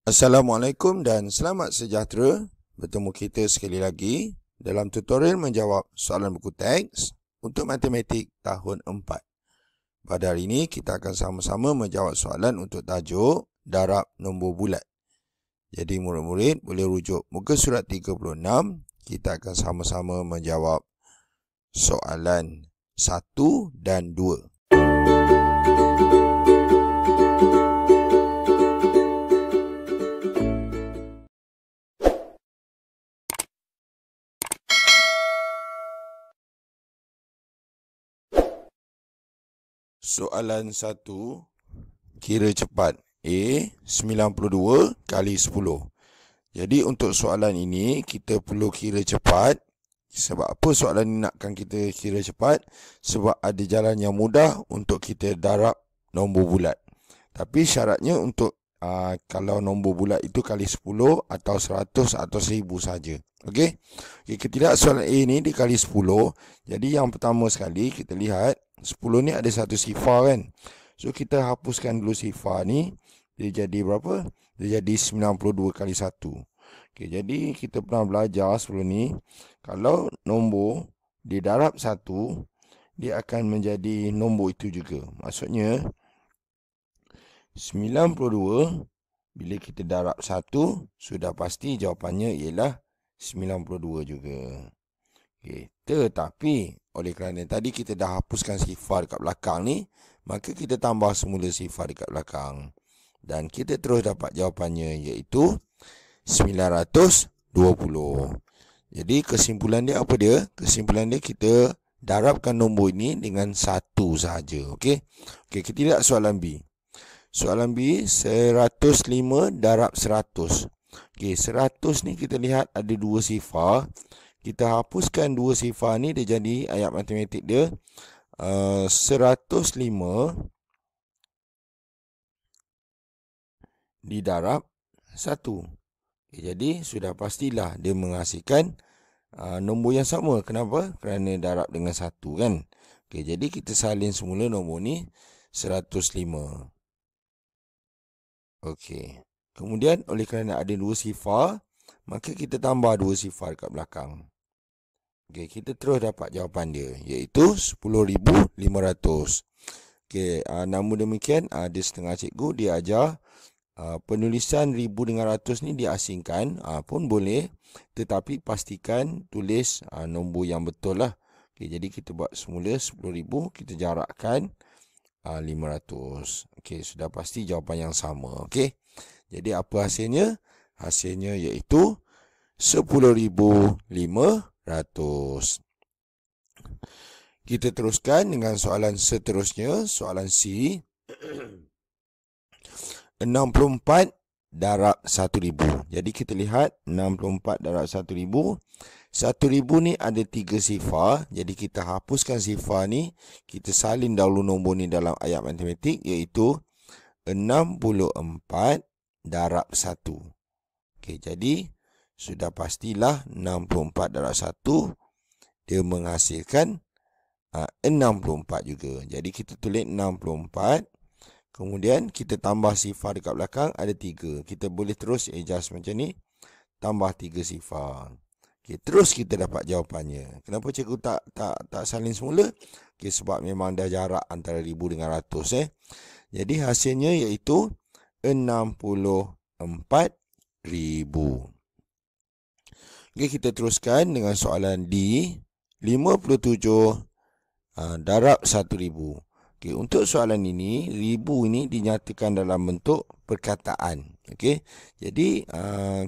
Assalamualaikum dan selamat sejahtera. Bertemu kita sekali lagi dalam tutorial menjawab soalan buku teks untuk matematik tahun 4. Pada hari ini kita akan sama-sama menjawab soalan untuk tajuk darab nombor bulat. Jadi murid-murid boleh rujuk muka surat 36. Kita akan sama-sama menjawab soalan 1 dan 2. Soalan 1, kira cepat. A, 92 kali 10. Jadi untuk soalan ini, kita perlu kira cepat. Sebab apa soalan ini nakkan kita kira cepat? Sebab ada jalan yang mudah untuk kita darab nombor bulat. Tapi syaratnya untuk kalau nombor bulat itu kali 10 atau 100 atau 1000 saja. Okey. Kita lihat soalan A ni dikali 10. Jadi yang pertama sekali kita lihat 10 ni ada satu sifar kan. So kita hapuskan dulu sifar ni. Dia jadi berapa? Dia jadi 92 kali 1. Okey, jadi kita pernah belajar sebelum ni. Kalau nombor didarab 1, dia akan menjadi nombor itu juga. Maksudnya 92 bila kita darab 1, sudah pasti jawapannya ialah 92 juga. Okay. Tetapi oleh kerana tadi kita dah hapuskan sifar dekat belakang ni, maka kita tambah semula sifar dekat belakang. Dan kita terus dapat jawapannya, iaitu 920. Jadi kesimpulan dia apa dia? Kesimpulan dia kita darabkan nombor ini dengan 1 sahaja. Okey. Okey, kita lihat soalan B. Soalan B, 105 darab 100. Okey, 100 ni kita lihat ada dua sifar. Kita hapuskan dua sifar ni, dia jadi ayat matematik dia 105 didarab 1. Okay, jadi sudah pastilah dia menghasilkan nombor yang sama. Kenapa? Kerana darab dengan 1 kan. Okay, jadi kita salin semula nombor ni 105. Okey. Kemudian oleh kerana ada dua sifar, maka kita tambah dua sifar kat belakang. Okey, kita terus dapat jawapan dia, iaitu 10,500. Okey, namun demikian ada setengah cikgu dia ajar penulisan 1000 dengan ratus ni diasingkan pun boleh, tetapi pastikan tulis nombor yang betul lah. Okey, jadi kita buat semula 10,000, kita jarakkan 500. Okey, sudah pasti jawapan yang sama. Okey. Jadi apa hasilnya? Hasilnya iaitu 10,500. Kita teruskan dengan soalan seterusnya, soalan C. 64 darab 1000. Jadi kita lihat 64 darab 1000. 1000 ni ada 3 sifar. Jadi kita hapuskan sifar ni. Kita salin dahulu nombor ni dalam ayat matematik, iaitu 64 darab 1. Okey, jadi sudah pastilah 64 darab 1 dia menghasilkan 64 juga. Jadi kita tulis 64. Kemudian kita tambah sifar dekat belakang ada 3. Kita boleh terus adjust macam ni. Tambah 3 sifar. Okey, terus kita dapat jawapannya. Kenapa cikgu tak salin semula? Okey, sebab memang dah jarak antara 1000 dengan ratus. Jadi hasilnya iaitu 64,000. Okey, kita teruskan dengan soalan D. 57 darab 1000. Okey, untuk soalan ini, 1000 ini dinyatakan dalam bentuk perkataan. Okey, jadi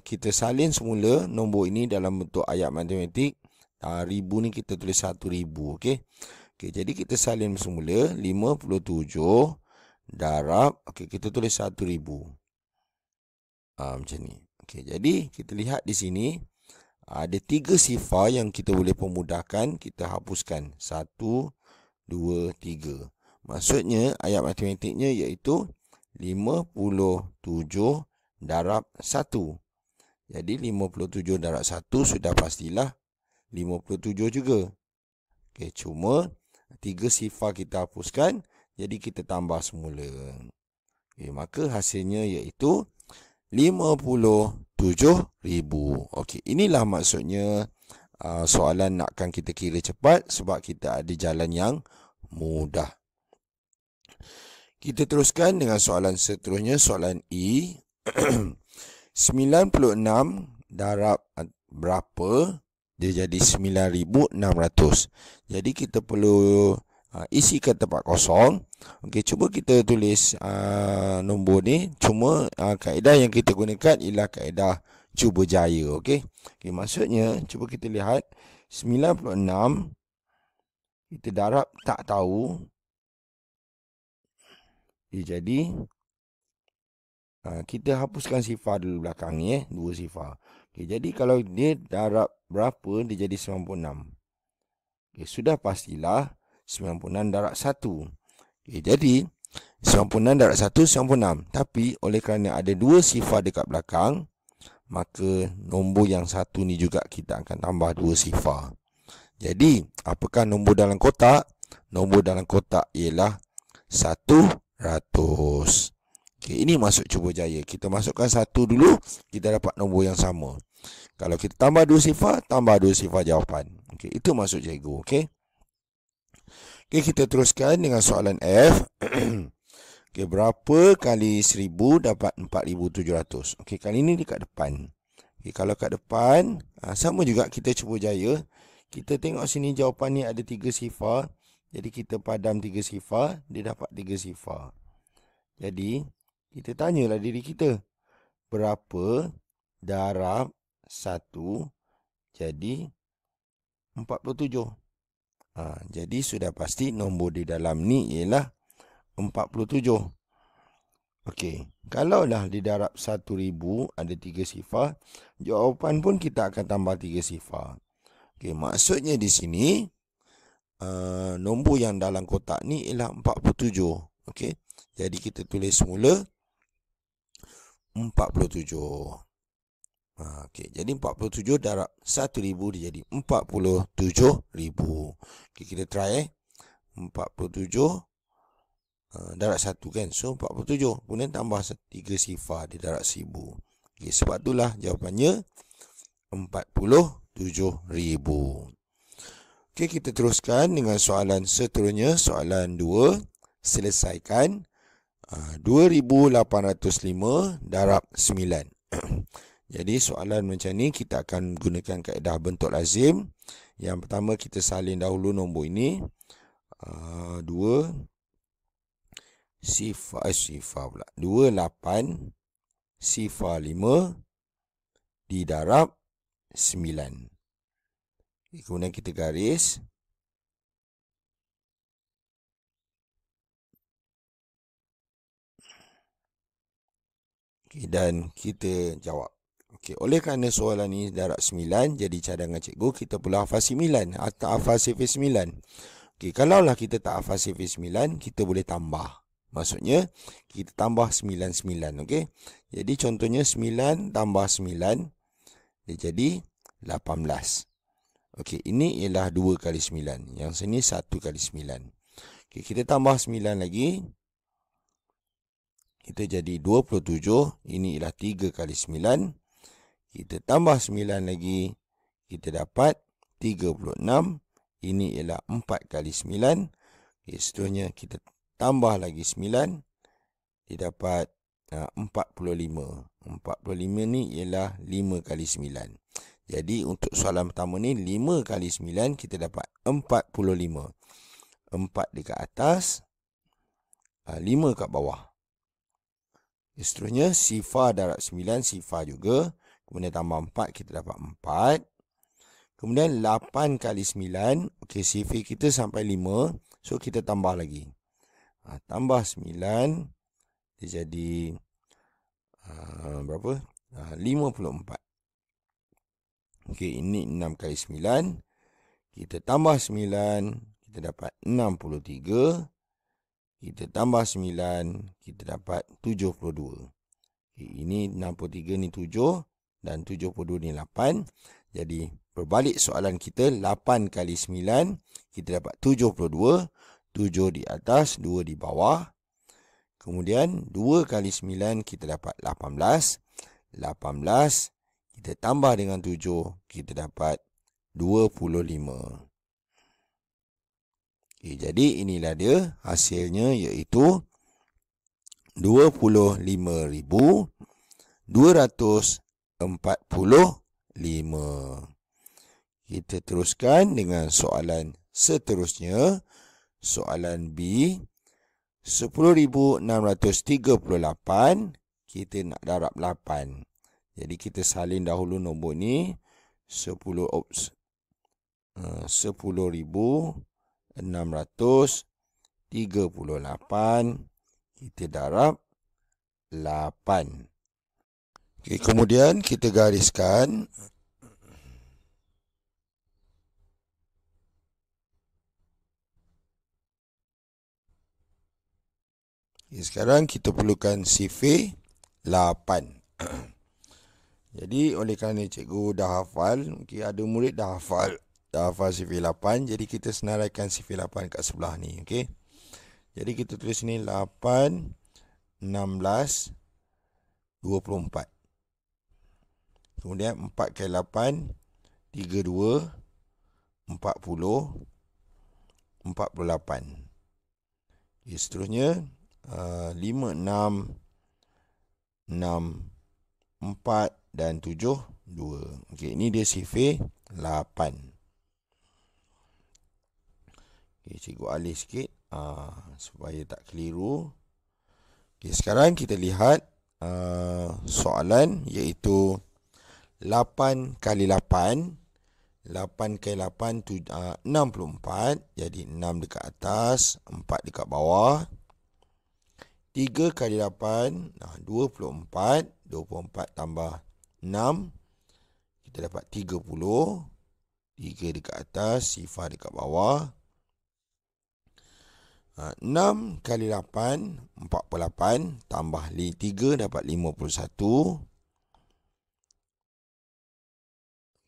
kita salin semula nombor ini dalam bentuk ayat matematik. 1000 ni kita tulis 1000. Okey. Okey, jadi kita salin semula 57 darab, okey, kita tulis 1000. Macam ni. Okey, jadi kita lihat di sini ada 3 sifar yang kita boleh pemudahkan. Kita hapuskan 1, 2, 3. Maksudnya ayat matematiknya iaitu 57 darab 1. Jadi 57 darab 1 sudah pastilah 57 juga. Okey, cuma 3 sifar kita hapuskan, jadi kita tambah semula. Okey, maka hasilnya iaitu 57,000. Okey, inilah maksudnya soalan nakkan kita kira cepat sebab kita ada jalan yang mudah. Kita teruskan dengan soalan seterusnya, soalan E. 96 darab berapa? Dia jadi 9,600. Jadi kita perlu isikan tempat kosong. Okey, cuba kita tulis nombor ni. Cuma kaedah yang kita gunakan ialah kaedah cuba jaya. Okey. Okey, maksudnya cuba kita lihat 96 kita darab tak tahu. Jadi kita hapuskan sifar dulu belakang ni, 2 sifar. Okay, jadi kalau dia darab berapa, dia jadi 96. Okay, sudah pastilah 96 darab 1. Okay, jadi 96 darab 1, 96. Tapi oleh kerana ada 2 sifar dekat belakang, maka nombor yang 1 ni juga kita akan tambah 2 sifar. Jadi, apakah nombor dalam kotak? Nombor dalam kotak ialah 100. Okay, ini masuk cuba jaya. Kita masukkan 1 dulu, kita dapat nombor yang sama. Kalau kita tambah 2 sifar, tambah 2 sifar jawapan. Okay, itu masuk cikgu. Okay. Okay, kita teruskan dengan soalan F. Okay, berapa kali 1000 dapat 4,700? Okay, kali ini dekat depan. Okay, kalau kat depan, sama juga kita cuba jaya. Kita tengok sini jawapan ni ada 3 sifar. Jadi kita padam 3 sifar, dia dapat 3 sifar. Jadi, kita tanyalah diri kita. Berapa darab 1 jadi 47? Jadi sudah pasti nombor di dalam ni ialah 47. Okey, kalaulah didarab 1,000 ada 3 sifar, jawapan pun kita akan tambah 3 sifar. Okey, maksudnya di sini nombor yang dalam kotak ni ialah 47. Okey, jadi kita tulis semula 47. Okey, jadi 47 darab 1,000 dia jadi 47,000. Okey, kita try 47 darab 1 kan. So 47. Kemudian tambah 3 sifar di darab 1,000. Okey, sebab itulah jawapannya 47,000. Okey, kita teruskan dengan soalan seterusnya, soalan 2. Selesaikan 2,805 darab 9. Jadi soalan macam ni kita akan gunakan kaedah bentuk lazim. Yang pertama kita salin dahulu nombor ini. 2 sifar pula. 28 sifar 5 didarab 9. Kemudian kita garis. Okay, dan kita jawab. Okay, oleh kerana soalan ini darab 9, jadi cadangan cikgu kita perlu hafal 9 atau hafal sifar 9. Okay, kalaulah kita tak hafal sifar 9, kita boleh tambah. Maksudnya, kita tambah 9. Okay, jadi contohnya 9 tambah 9, dia jadi 18. Okey, ini ialah 2 kali 9. Yang sini 1 kali 9. Okey, kita tambah 9 lagi. Kita jadi 27. Ini ialah 3 kali 9. Kita tambah 9 lagi. Kita dapat 36. Ini ialah 4 kali 9. Okey, seterusnya kita tambah lagi 9. Dia dapat 45. 45 ni ialah 5 kali 9. Jadi untuk soalan pertama ni 5 kali 9 kita dapat 45. 4 dekat atas, 5 kat bawah. Seterusnya sifar darab 9 sifar juga. Kemudian tambah 4 kita dapat 4. Kemudian 8 kali 9. Okey, sifar kita sampai 5. So kita tambah lagi. Tambah 9 dia jadi berapa? 54. Okey, ini 6 kali 9. Kita tambah 9, kita dapat 63. Kita tambah 9, kita dapat 72. Okey, ini 63 ni 7 dan 72 ni 8. Jadi, berbalik soalan kita, 8 kali 9, kita dapat 72. 7 di atas, 2 di bawah. Kemudian, 2 kali 9, kita dapat 18. 18 kita tambah dengan 7, kita dapat 25. Jadi inilah dia hasilnya, iaitu 25,245. Kita teruskan dengan soalan seterusnya. Soalan B, 10,638, kita nak darab 8. Jadi kita salin dahulu nombor ni. 10,638, kita darab 8. Kemudian kita gariskan. Sekarang kita perlukan sifir 8. Jadi oleh kerana cikgu dah hafal, mungkin ada murid dah hafal sifir 8. Jadi kita senaraikan sifir 8 kat sebelah ni. Okey. Jadi kita tulis ni 8, 16, 24. Kemudian 4 kali 8, 32, 40, 48. Seterusnya 5, 6, 6, 4 dan 7, 2. Okey, ini dia sifir 8. Okey, cikgu alih sikit supaya tak keliru. Okey, sekarang kita lihat soalan, iaitu 8 kali 8. 8 kali 8 64. Jadi 6 dekat atas, 4 dekat bawah. 3 kali 8, 24. 24 tambah 6, kita dapat 30. 3 dekat atas, sifar dekat bawah. 6 kali 8, 48. Tambah 3, dapat 51.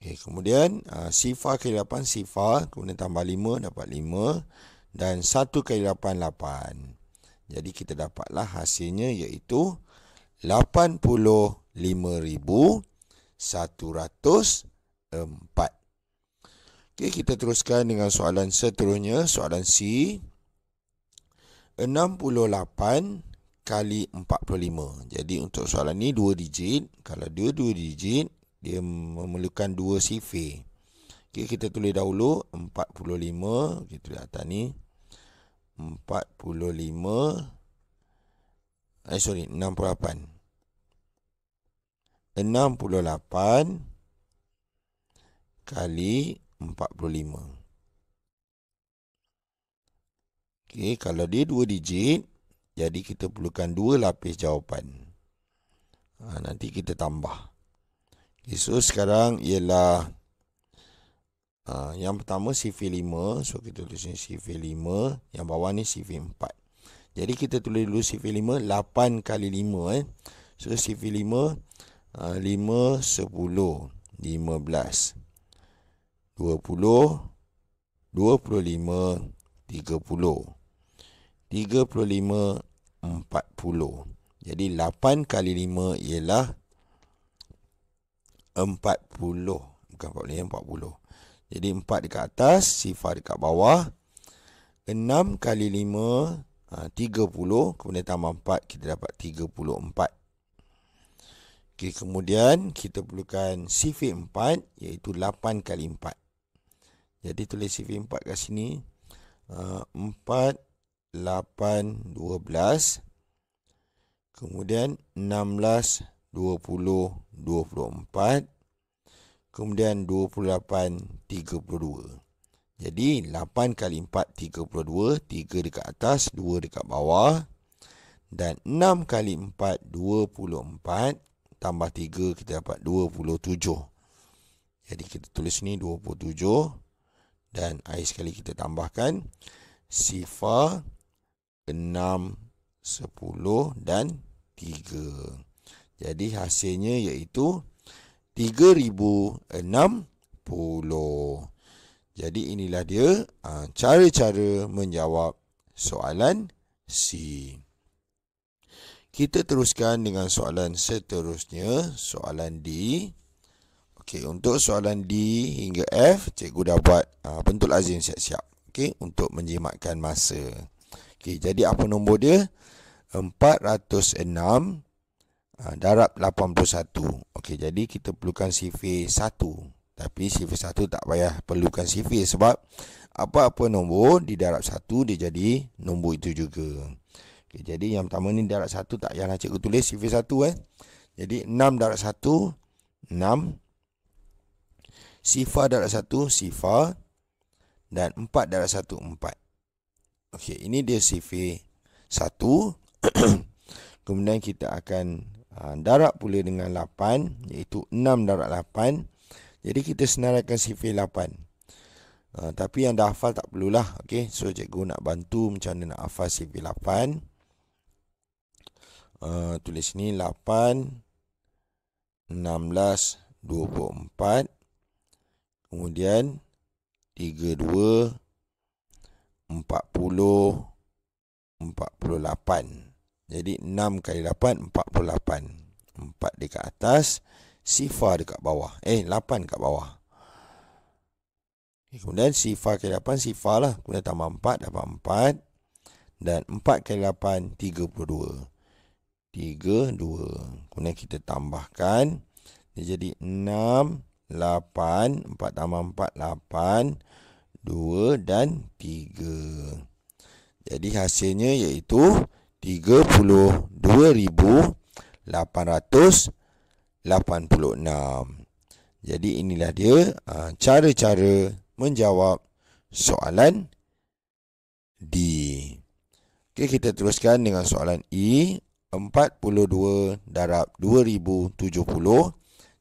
Okay, kemudian sifar kali 8, sifar. Kemudian tambah 5, dapat 5. Dan 1 kali 8, 8. Jadi kita dapatlah hasilnya, iaitu 85,104. Okey, kita teruskan dengan soalan seterusnya. Soalan C, 68 kali 45. Jadi untuk soalan ni 2 digit. Kalau dia 2 digit, dia memerlukan 2 sifir. Okey, kita tulis dahulu 45. Kita tulis atas ni 68 kali 45. Okey, kalau dia 2 digit, jadi kita perlukan 2 lapis jawapan. Nanti kita tambah. Okay, so sekarang ialah yang pertama sifir 5. So kita tulis ni sifir 5. Yang bawah ni sifir 4. Jadi kita tulis dulu sifir 5. 8 kali 5. So sifir 5. 5, 10, 15, 20, 25, 30, 35, 40. Jadi 8 kali 5 ialah 40. Bukan 40, 40. Jadi 4 dekat atas, sifar dekat bawah. 6 kali 5, 30. Kemudian tambah 4, kita dapat 34. Okey, kemudian kita perlukan sifir 4, iaitu 8 kali 4. Jadi tulis sifir 4 kat sini. 4, 8, 12. Kemudian 16, 20, 24. Kemudian 28, 32. Jadi 8 kali 4, 32. 3 dekat atas, 2 dekat bawah. Dan 6 kali 4, 24. Tambah 3, kita dapat 27. Jadi kita tulis ni 27. Dan akhir sekali kita tambahkan sifar 6, 10 dan 3. Jadi hasilnya iaitu 3,060. Jadi inilah dia cara-cara menjawab soalan C. Kita teruskan dengan soalan seterusnya, soalan D. Okey, untuk soalan D hingga F, cikgu dah buat bentuk lazim siap-siap. Okey, untuk menjimatkan masa. Okey, jadi apa nombor dia? 406 darab 81. Okey, jadi kita perlukan sifir 1. Tapi sifir 1 tak payah perlukan sifir sebab apa-apa nombor di darab 1 dia jadi nombor itu juga. Okey, jadi yang pertama ni darab 1 tak payahlah cikgu tulis sifir 1 Jadi 6 darab 1 6. Sifar darab 1 sifar. Dan 4 darab 1 4. Okey, ini dia sifir 1. Kemudian kita akan darab pula dengan 8, iaitu 6 darab 8. Jadi kita senaraikan sifir 8. Tapi yang dah hafal tak perlulah. Okey, so cikgu nak bantu macam mana nak hafal sifir 8. Tulis ni 8 16 24. Kemudian 32 40 48. Jadi 6 kali 8 48. 4 dekat atas, sifar dekat bawah. 8 dekat bawah. Kemudian sifar kali 8 sifar lah. Kemudian tambah 4 dapat 4. Dan 4 kali 8 32. 32. Kemudian kita tambahkan. Dia jadi 6 8. 4 tambah 4 8. 2 dan 3. Jadi hasilnya iaitu 32,886. Jadi inilah dia cara-cara menjawab soalan D. Okey, kita teruskan dengan soalan E. 42 darab 2070.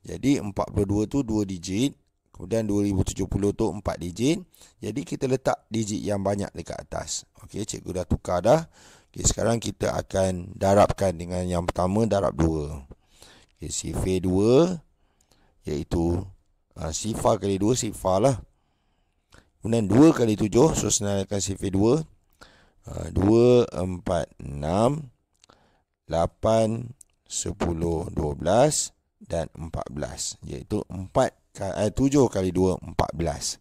Jadi 42 tu 2 digit. Kemudian 2070 tu 4 digit. Jadi kita letak digit yang banyak dekat atas. Okey, cikgu dah tukar dah. Okey, sekarang kita akan darabkan dengan yang pertama darab 2. Okey, sifir 2 iaitu sifar kali 2 sifar lah. Kemudian 2 kali 7, so senaraikan sifir 2. 2 4 6 8 10 12 dan 14, iaitu 7 kali 2 14.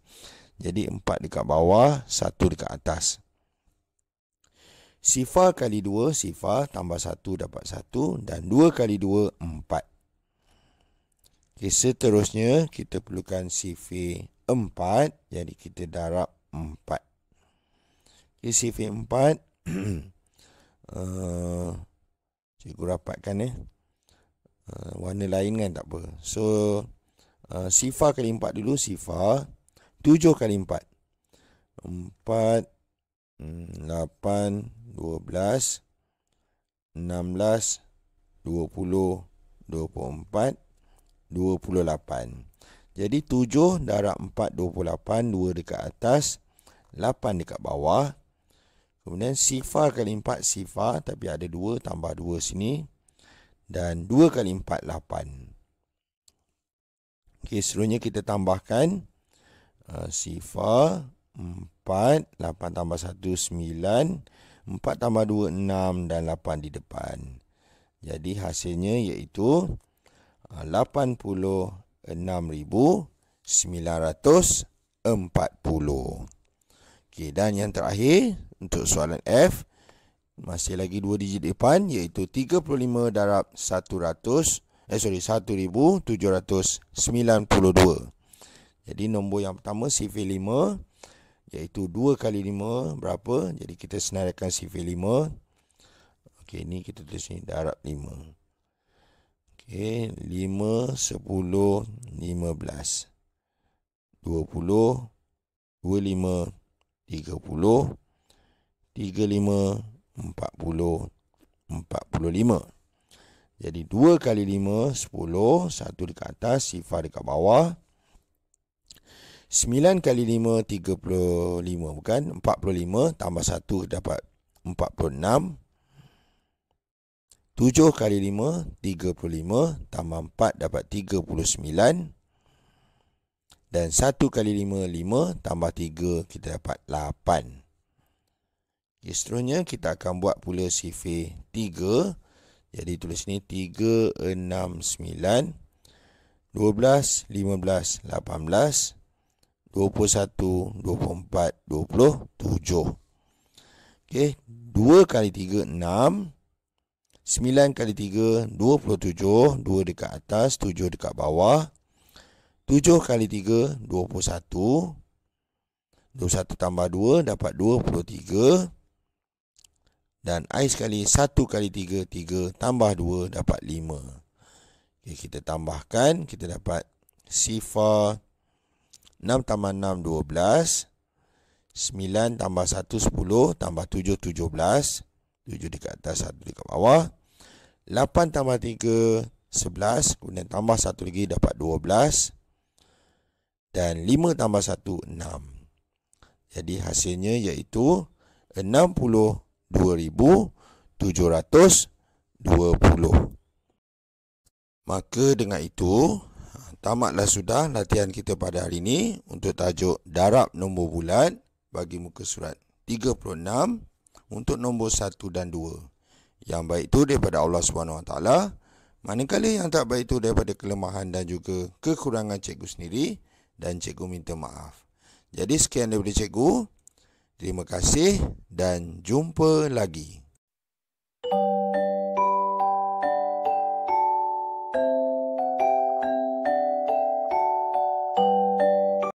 Jadi 4 dekat bawah, 1 dekat atas. Sifar kali 2 sifar, tambah 1 dapat 1, dan 2 kali 2 4. Okay, seterusnya kita perlukan sifir 4, jadi kita darab 4. Okay, sifir 4 cikgu rapatkan warna lain kan tak apa. So sifar kali 4 dulu, sifar 7 kali 4 4 8 12 16 20 24 28. Jadi 7 darab 4 28, 2 dekat atas, 8 dekat bawah. Kemudian sifar kali 4 sifar, tapi ada 2, tambah 2 sini. Dan 2 kali 4 8. Okey, seterusnya kita tambahkan sifar 4, 8 tambah 1 9, 4 tambah 2 6 dan 8 di depan. Jadi hasilnya iaitu 86,940. Okey, dan yang terakhir untuk soalan F, masih lagi 2 digit depan, iaitu 35 darab 1792. Jadi nombor yang pertama sifir 5, iaitu 2 kali 5 berapa? Jadi kita senaraikan sifir 5. Okey, ni kita tulis ni darab 5. Okey, 5 10 15 20 25 30 35 40 45. Jadi 2 kali 5 10, 1 dekat atas, sifar dekat bawah. 9 kali 5 35, bukan 45, tambah 1 dapat 46. 7 kali 5 35, tambah 4 dapat 39. Dan 1 kali 5 5, tambah 3 kita dapat 8. Okay, seterusnya kita akan buat pula sifir 3. Jadi tulis ni 3, 6, 9, 12, 15, 18, 21, 24, 27. Okey, 2 kali 3, 6. 9 kali 3, 27. 2 dekat atas, 7 dekat bawah. 7 kali 3, 21. 21 tambah 2 dapat 23. Dan I sekali 1 kali 3, 3 tambah 2 dapat 5. Okay, kita tambahkan, kita dapat sifar 6 tambah 6, 12. 9 tambah 1, 10. Tambah 7, 17. 7 dekat atas, 1 dekat bawah. 8 tambah 3, 11. Kemudian tambah 1 lagi dapat 12. Dan 5 tambah 1, 6. Jadi hasilnya iaitu 62,720. Maka dengan itu, tamatlah sudah latihan kita pada hari ini untuk tajuk darab nombor bulat bagi muka surat 36 untuk nombor 1 dan 2. Yang baik itu daripada Allah SWT. Manakala yang tak baik itu daripada kelemahan dan juga kekurangan cikgu sendiri, dan cikgu minta maaf. Jadi sekian daripada cikgu. Terima kasih dan jumpa lagi.